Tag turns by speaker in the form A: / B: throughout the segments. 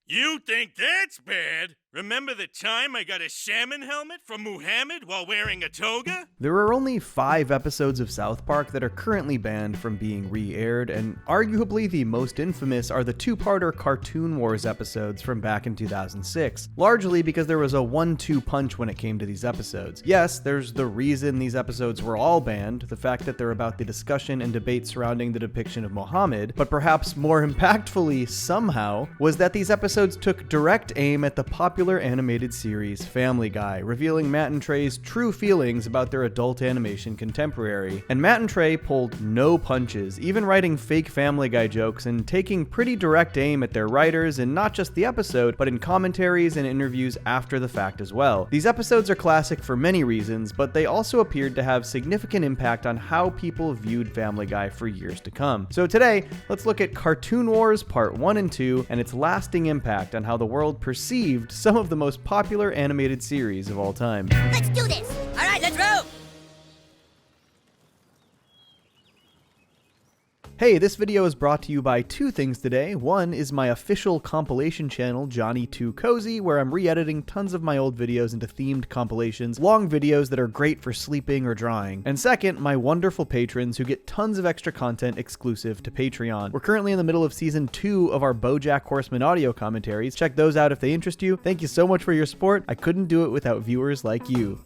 A: You think that's bad? Remember the time I got a salmon helmet from Muhammad while wearing a toga?
B: There are only 5 episodes of South Park that are currently banned from being re-aired, and arguably the most infamous are the 2-parter Cartoon Wars episodes from back in 2006, largely because there was a 1-2 punch when it came to these episodes. Yes, there's the reason these episodes were all banned, the fact that they're about the discussion and debate surrounding the depiction of Muhammad, but perhaps more impactfully somehow was that these episodes took direct aim at the popular animated series Family Guy, revealing Matt and Trey's true feelings about their adult animation contemporary. And Matt and Trey pulled no punches, even writing fake Family Guy jokes and taking pretty direct aim at their writers in not just the episode, but in commentaries and interviews after the fact as well. These episodes are classic for many reasons, but they also appeared to have significant impact on how people viewed Family Guy for years to come. So today, let's look at Cartoon Wars Part 1 and 2 and its lasting impact on how the world perceived some of the most popular animated series of all time.
C: Let's do this! Alright, let's roll!
B: Hey, this video is brought to you by 2 things today. One is my official compilation channel, Johnny Too Cozy, where I'm re-editing tons of my old videos into themed compilations, long videos that are great for sleeping or drawing. And second, my wonderful patrons who get tons of extra content exclusive to Patreon. We're currently in the middle of season 2 of our BoJack Horseman audio commentaries. Check those out if they interest you. Thank you so much for your support. I couldn't do it without viewers like you.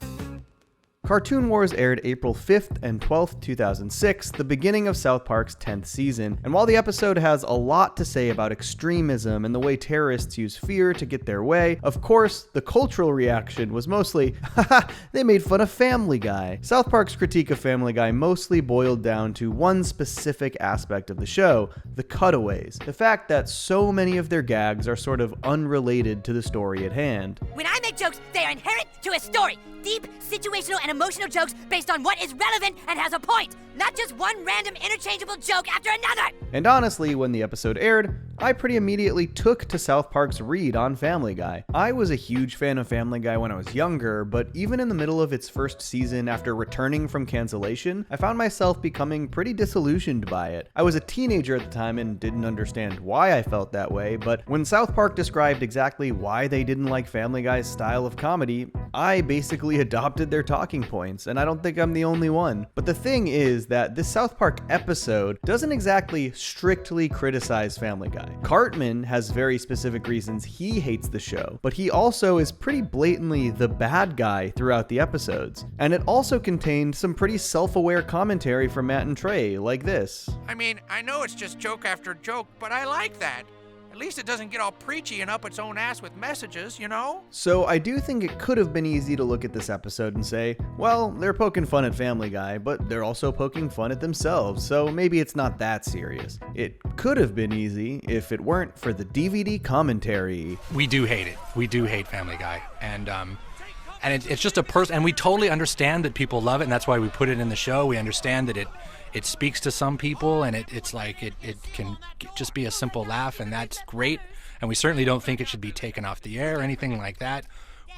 B: Cartoon Wars aired April 5th and 12th, 2006, the beginning of South Park's 10th season. And while the episode has a lot to say about extremism and the way terrorists use fear to get their way, of course, the cultural reaction was mostly, haha, they made fun of Family Guy. South Park's critique of Family Guy mostly boiled down to one specific aspect of the show, the cutaways. The fact that so many of their gags are sort of unrelated to the story at hand.
C: When I make jokes, they are inherent to a story. Deep, situational, and emotional jokes based on what is relevant and has a point, not just one random interchangeable joke after another.
B: And honestly, when the episode aired, I pretty immediately took to South Park's read on Family Guy. I was a huge fan of Family Guy when I was younger, but even in the middle of its first season after returning from cancellation, I found myself becoming pretty disillusioned by it. I was a teenager at the time and didn't understand why I felt that way, but when South Park described exactly why they didn't like Family Guy's style of comedy, I basically adopted their talking points, and I don't think I'm the only one. But the thing is that this South Park episode doesn't exactly strictly criticize Family Guy. Cartman has very specific reasons he hates the show, but he also is pretty blatantly the bad guy throughout the episodes. And it also contained some pretty self-aware commentary from Matt and Trey, like this.
D: I mean, I know it's just joke after joke, but I like that. At least it doesn't get all preachy and up its own ass with messages, you know?
B: So I do think it could have been easy to look at this episode and say, well, they're poking fun at Family Guy, but they're also poking fun at themselves, so maybe it's not that serious. It could have been easy if it weren't for the DVD commentary.
E: We do hate it. We do hate Family Guy. And it's just a person, and we totally understand that people love it, and that's why we put it in the show. We understand that it speaks to some people, and it's like it can just be a simple laugh, and that's great. And we certainly don't think it should be taken off the air or anything like that.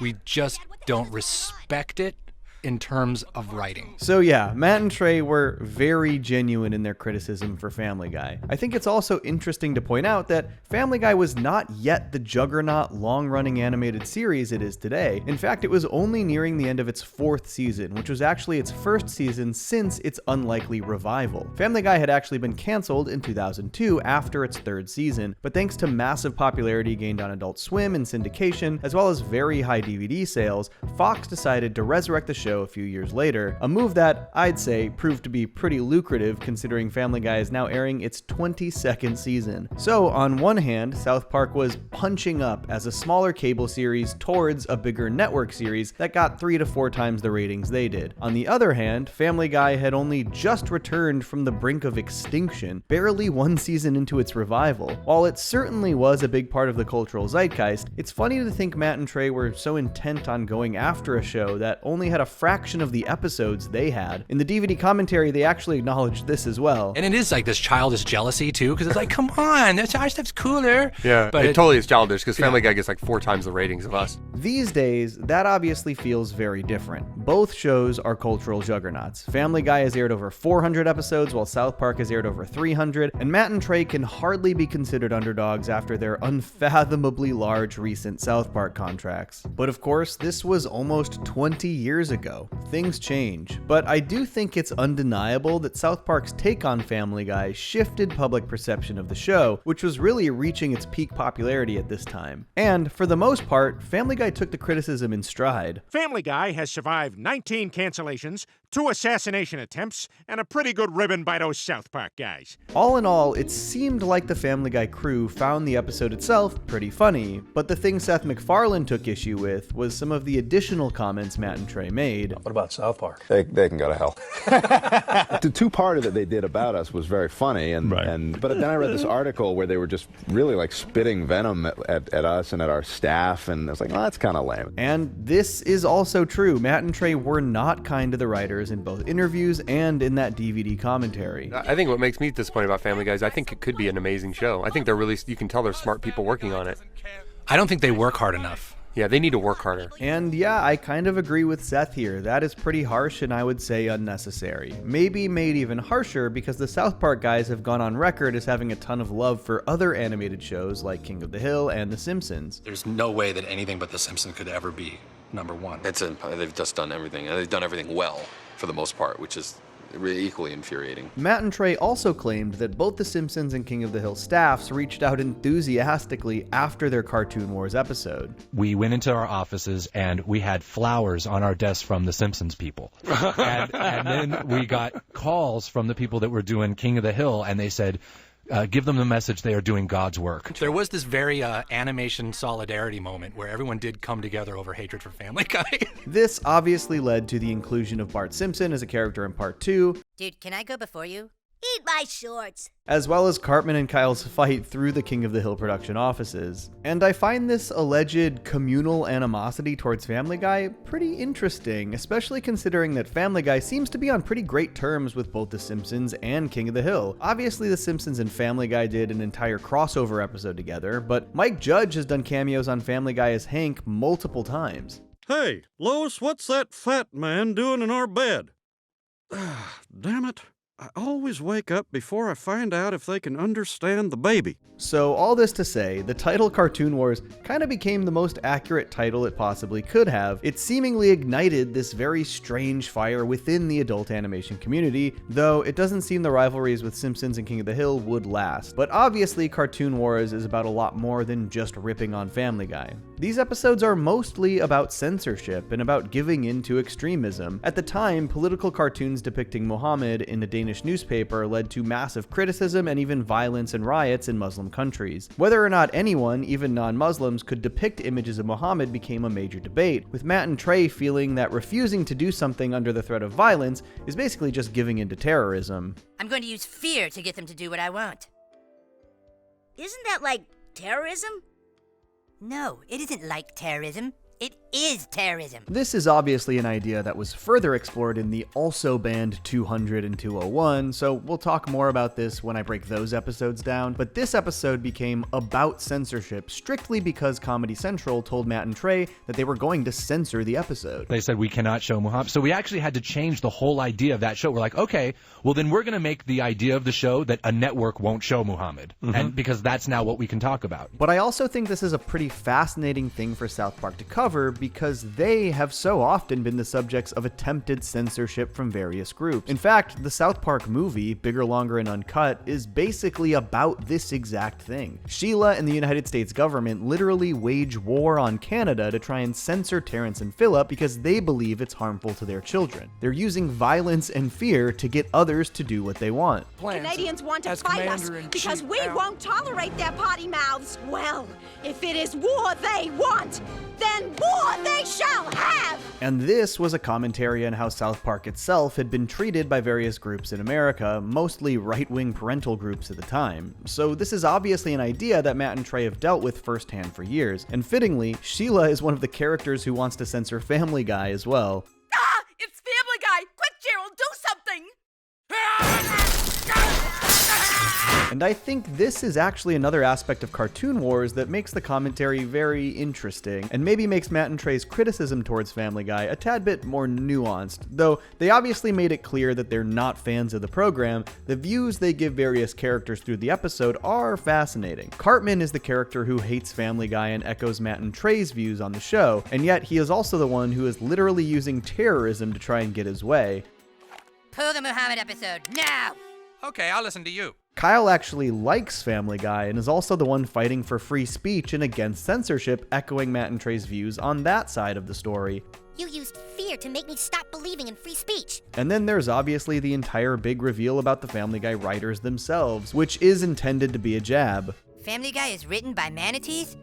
E: We just don't respect it in terms of writing.
B: So yeah, Matt and Trey were very genuine in their criticism for Family Guy. I think it's also interesting to point out that Family Guy was not yet the juggernaut long-running animated series it is today. In fact, it was only nearing the end of its 4th season, which was actually its first season since its unlikely revival. Family Guy had actually been canceled in 2002 after its 3rd season, but thanks to massive popularity gained on Adult Swim and syndication, as well as very high DVD sales, Fox decided to resurrect the show a few years later, a move that I'd say proved to be pretty lucrative considering Family Guy is now airing its 22nd season. So on one hand, South Park was punching up as a smaller cable series towards a bigger network series that got 3 to 4 times the ratings they did. On the other hand, Family Guy had only just returned from the brink of extinction, barely 1 season into its revival. While it certainly was a big part of the cultural zeitgeist, it's funny to think Matt and Trey were so intent on going after a show that only had a fraction of the episodes they had. In the DVD commentary, they actually acknowledged this as well.
E: And it is like this childish jealousy too, because it's like, come on, our stuff's cooler.
F: Yeah,
E: but
F: it totally is childish because Family Guy gets like 4 times the ratings of us.
B: These days, that obviously feels very different. Both shows are cultural juggernauts. Family Guy has aired over 400 episodes, while South Park has aired over 300, and Matt and Trey can hardly be considered underdogs after their unfathomably large recent South Park contracts. But of course, this was almost 20 years ago. Things change. But I do think it's undeniable that South Park's take on Family Guy shifted public perception of the show, which was really reaching its peak popularity at this time. And for the most part, Family Guy took the criticism in stride.
G: Family Guy has survived 19 cancellations, 2 assassination attempts, and a pretty good ribbon by those South Park guys.
B: All in all, it seemed like the Family Guy crew found the episode itself pretty funny, but the thing Seth MacFarlane took issue with was some of the additional comments Matt and Trey made.
H: What about South Park?
I: They can go to hell. The two-parter that they did about us was very funny, but then I read this article where they were just really like spitting venom at us and at our staff, and I was like, oh, that's kind of lame.
B: And this is also true. Matt and Trey were not kind to the writers in both interviews and in that DVD commentary.
F: I think what makes me disappointed about Family Guy is I think it could be an amazing show. I think you can tell they're smart people working on it.
E: I don't think they work hard enough.
F: Yeah, they need to work harder.
B: And yeah, I kind of agree with Seth here. That is pretty harsh and I would say unnecessary. Maybe made even harsher because the South Park guys have gone on record as having a ton of love for other animated shows like King of the Hill and The Simpsons.
E: There's no way that anything but The Simpsons could ever be number one.
J: They've just done everything, and they've done everything well for the most part, which is really equally infuriating.
B: Matt and Trey also claimed that both The Simpsons and King of the Hill staffs reached out enthusiastically after their Cartoon Wars episode.
K: We went into our offices and we had flowers on our desks from The Simpsons people. and then we got calls from the people that were doing King of the Hill, and they said, give them the message they are doing God's work.
E: There was this very animation solidarity moment where everyone did come together over hatred for Family Guy.
B: This obviously led to the inclusion of Bart Simpson as a character in Part 2.
C: Dude, can I go before you?
L: Eat my shorts.
B: As well as Cartman and Kyle's fight through the King of the Hill production offices. And I find this alleged communal animosity towards Family Guy pretty interesting, especially considering that Family Guy seems to be on pretty great terms with both The Simpsons and King of the Hill. Obviously, The Simpsons and Family Guy did an entire crossover episode together, but Mike Judge has done cameos on Family Guy as Hank multiple times.
M: Hey, Lois, what's that fat man doing in our bed? Damn it. I always wake up before I find out if they can understand the baby.
B: So all this to say, the title Cartoon Wars kind of became the most accurate title it possibly could have. It seemingly ignited this very strange fire within the adult animation community, though it doesn't seem the rivalries with Simpsons and King of the Hill would last. But obviously Cartoon Wars is about a lot more than just ripping on Family Guy. These episodes are mostly about censorship and about giving in to extremism. At the time, political cartoons depicting Muhammad in a Danish newspaper led to massive criticism and even violence and riots in Muslim countries. Whether or not anyone, even non-Muslims, could depict images of Muhammad became a major debate, with Matt and Trey feeling that refusing to do something under the threat of violence is basically just giving in to terrorism.
C: I'm going to use fear to get them to do what I want.
L: Isn't that like terrorism?
C: No, it isn't like terrorism. It is terrorism.
B: This is obviously an idea that was further explored in the also banned 200 and 201, so we'll talk more about this when I break those episodes down, but this episode became about censorship strictly because Comedy Central told Matt and Trey that they were going to censor the episode.
K: They said we cannot show Muhammad. So we actually had to change the whole idea of that show. We're like, okay, well then we're going to make the idea of the show that a network won't show Muhammad, and because that's now what we can talk about.
B: But I also think this is a pretty fascinating thing for South Park to cover because they have so often been the subjects of attempted censorship from various groups. In fact, the South Park movie, Bigger, Longer, and Uncut, is basically about this exact thing. Sheila and the United States government literally wage war on Canada to try and censor Terrence and Phillip because they believe it's harmful to their children. They're using violence and fear to get others to do what they want.
L: Canadians want to fight us because we won't tolerate their potty mouths. Well, if it is war they want, then war they shall have!
B: And this was a commentary on how South Park itself had been treated by various groups in America, mostly right-wing parental groups at the time. So this is obviously an idea that Matt and Trey have dealt with firsthand for years. And fittingly, Sheila is one of the characters who wants to censor Family Guy as well.
C: Ah!
B: And I think this is actually another aspect of Cartoon Wars that makes the commentary very interesting, and maybe makes Matt and Trey's criticism towards Family Guy a tad bit more nuanced. Though they obviously made it clear that they're not fans of the program, the views they give various characters through the episode are fascinating. Cartman is the character who hates Family Guy and echoes Matt and Trey's views on the show, and yet he is also the one who is literally using terrorism to try and get his way.
C: Pull the Muhammad episode, now!
D: Okay, I'll listen to you.
B: Kyle actually likes Family Guy and is also the one fighting for free speech and against censorship, echoing Matt and Trey's views on that side of the story.
C: You used fear to make me stop believing in free speech.
B: And then there's obviously the entire big reveal about the Family Guy writers themselves, which is intended to be a jab.
C: Family Guy is written by manatees?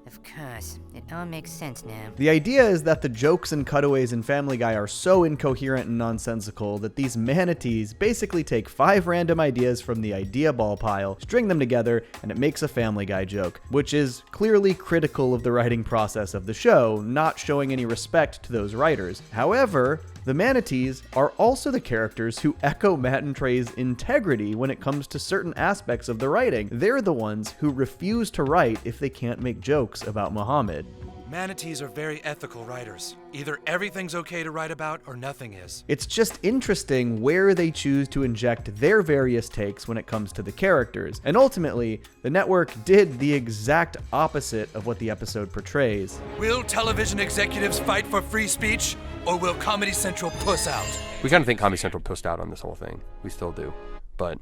C: Of course, it all makes sense now.
B: The idea is that the jokes and cutaways in Family Guy are so incoherent and nonsensical that these manatees basically take 5 random ideas from the idea ball pile, string them together, and it makes a Family Guy joke, which is clearly critical of the writing process of the show, not showing any respect to those writers. However, the manatees are also the characters who echo Matt and Trey's integrity when it comes to certain aspects of the writing. They're the ones who refuse to write if they can't make jokes about Muhammad.
E: Manatees are very ethical writers. Either everything's okay to write about or nothing is.
B: It's just interesting where they choose to inject their various takes when it comes to the characters. And ultimately, the network did the exact opposite of what the episode portrays.
E: Will television executives fight for free speech, or will Comedy Central puss out?
F: We kind of think Comedy Central pussed out on this whole thing. We still do. But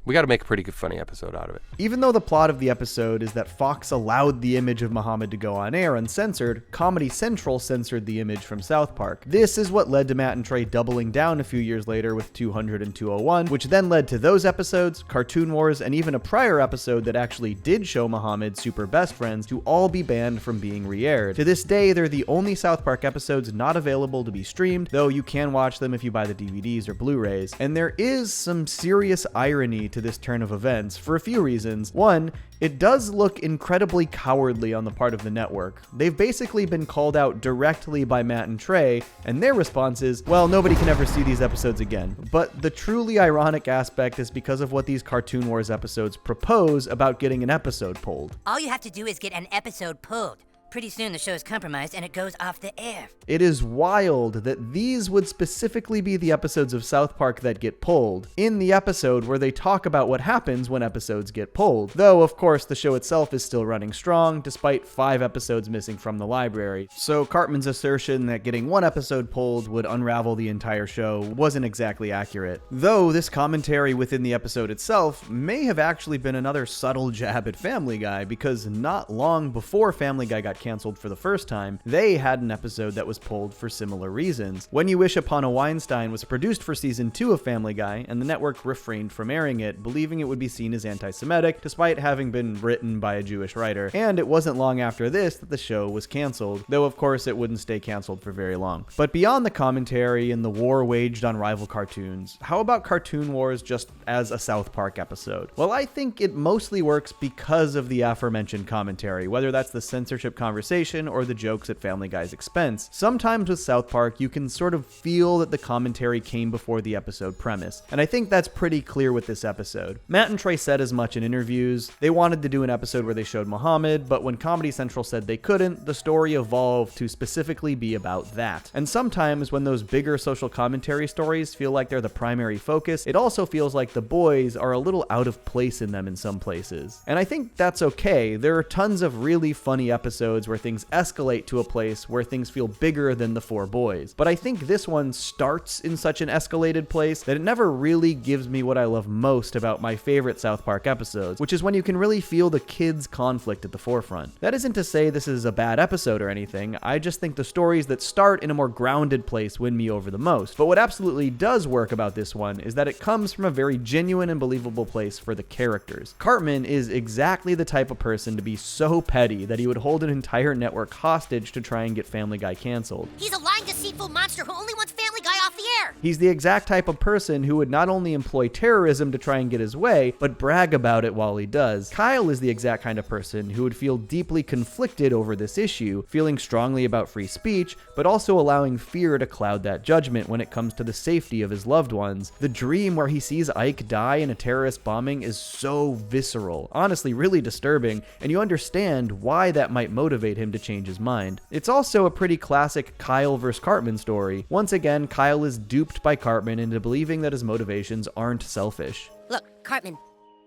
F: we got to make a pretty good, funny episode out of it.
B: Even though the plot of the episode is that Fox allowed the image of Muhammad to go on air uncensored, Comedy Central censored the image from South Park. This is what led to Matt and Trey doubling down a few years later with 200 and 201, which then led to those episodes, Cartoon Wars, and even a prior episode that actually did show Muhammad super best friends to all be banned from being re-aired. To this day, they're the only South Park episodes not available to be streamed, though you can watch them if you buy the DVDs or Blu-rays. And there is some serious irony to this turn of events for a few reasons. One, it does look incredibly cowardly on the part of the network. They've basically been called out directly by Matt and Trey, and their response is, well, nobody can ever see these episodes again. But the truly ironic aspect is because of what these Cartoon Wars episodes propose about getting an episode pulled.
C: All you have to do is get an episode pulled. Pretty soon the show is compromised and it goes off the air.
B: It is wild that these would specifically be the episodes of South Park that get pulled, in the episode where they talk about what happens when episodes get pulled. Though, of course, the show itself is still running strong, despite 5 episodes missing from the library. So Cartman's assertion that getting 1 episode pulled would unravel the entire show wasn't exactly accurate. Though this commentary within the episode itself may have actually been another subtle jab at Family Guy, because not long before Family Guy got canceled for the first time, they had an episode that was pulled for similar reasons. When You Wish Upon a Weinstein was produced for season 2 of Family Guy, and the network refrained from airing it, believing it would be seen as anti-Semitic, despite having been written by a Jewish writer. And it wasn't long after this that the show was canceled, though of course it wouldn't stay canceled for very long. But beyond the commentary and the war waged on rival cartoons, how about Cartoon Wars just as a South Park episode? Well, I think it mostly works because of the aforementioned commentary, whether that's the censorship conversation or the jokes at Family Guy's expense. Sometimes with South Park, you can sort of feel that the commentary came before the episode premise, and I think that's pretty clear with this episode. Matt and Trey said as much in interviews. They wanted to do an episode where they showed Muhammad, but when Comedy Central said they couldn't, the story evolved to specifically be about that. And sometimes when those bigger social commentary stories feel like they're the primary focus, it also feels like the boys are a little out of place in them in some places. And I think that's okay. There are tons of really funny episodes where things escalate to a place where things feel bigger than the 4 boys. But I think this one starts in such an escalated place that it never really gives me what I love most about my favorite South Park episodes, which is when you can really feel the kids' conflict at the forefront. That isn't to say this is a bad episode or anything, I just think the stories that start in a more grounded place win me over the most. But what absolutely does work about this one is that it comes from a very genuine and believable place for the characters. Cartman is exactly the type of person to be so petty that he would hold an entire entire network hostage to try and get Family Guy canceled.
C: He's a lying, deceitful monster who only wants Family Guy off the air.
B: He's the exact type of person who would not only employ terrorism to try and get his way, but brag about it while he does. Kyle is the exact kind of person who would feel deeply conflicted over this issue, feeling strongly about free speech, but also allowing fear to cloud that judgment when it comes to the safety of his loved ones. The dream where he sees Ike die in a terrorist bombing is so visceral, honestly really disturbing, and you understand why that might motivate him to change his mind. It's also a pretty classic Kyle vs. Cartman story. Once again, Kyle is duped by Cartman into believing that his motivations aren't selfish.
C: Look, Cartman,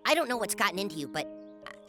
C: I don't know what's gotten into you, but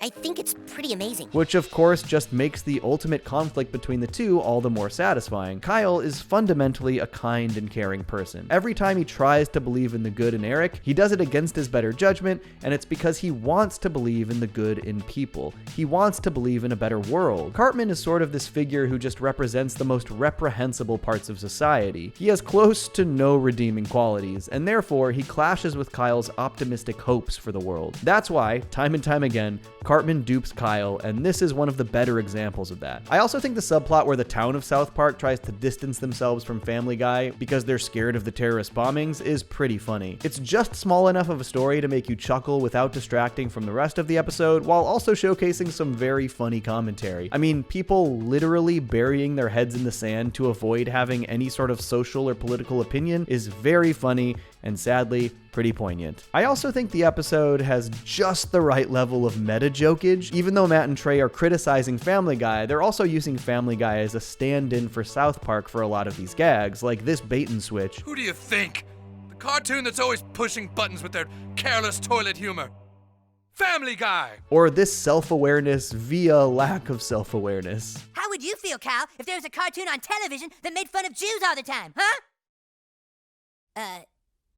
C: I think it's pretty amazing.
B: Which of course just makes the ultimate conflict between the two all the more satisfying. Kyle is fundamentally a kind and caring person. Every time he tries to believe in the good in Eric, he does it against his better judgment, and it's because he wants to believe in the good in people. He wants to believe in a better world. Cartman is sort of this figure who just represents the most reprehensible parts of society. He has close to no redeeming qualities, and therefore he clashes with Kyle's optimistic hopes for the world. That's why, time and time again, Cartman dupes Kyle, and this is one of the better examples of that. I also think the subplot where the town of South Park tries to distance themselves from Family Guy because they're scared of the terrorist bombings is pretty funny. It's just small enough of a story to make you chuckle without distracting from the rest of the episode, while also showcasing some very funny commentary. I mean, people literally burying their heads in the sand to avoid having any sort of social or political opinion is very funny and sadly pretty poignant. I also think the episode has just the right level of meta jokage. Even though Matt and Trey are criticizing Family Guy, they're also using Family Guy as a stand-in for South Park for a lot of these gags, like this bait and switch.
D: Who do you think? The cartoon that's always pushing buttons with their careless toilet humor. Family Guy!
B: Or this self-awareness via lack of self-awareness.
C: How would you feel, Kyle, if there was a cartoon on television that made fun of Jews all the time, huh?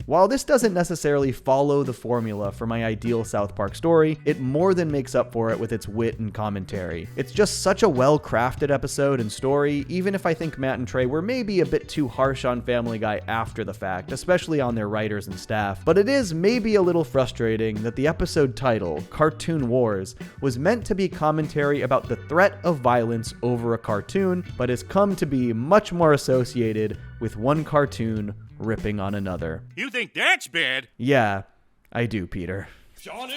B: While this doesn't necessarily follow the formula for my ideal South Park story, it more than makes up for it with its wit and commentary. It's just such a well-crafted episode and story, even if I think Matt and Trey were maybe a bit too harsh on Family Guy after the fact, especially on their writers and staff. But it is maybe a little frustrating that the episode title, Cartoon Wars, was meant to be commentary about the threat of violence over a cartoon, but has come to be much more associated with one cartoon ripping on another.
A: You think that's bad?
B: Yeah, I do, Peter.
A: Johnny!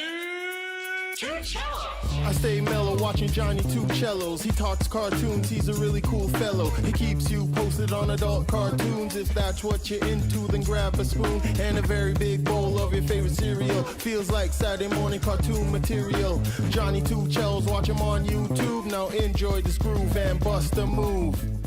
H: I stay mellow watching Johnny Two Cellos. He talks cartoons, he's a really cool fellow. He keeps you posted on adult cartoons. If that's what you're into, then grab a spoon and a very big bowl of your favorite cereal. Feels like Saturday morning cartoon material. Johnny Two Cellos, watch him on YouTube. Now enjoy this groove and bust a move.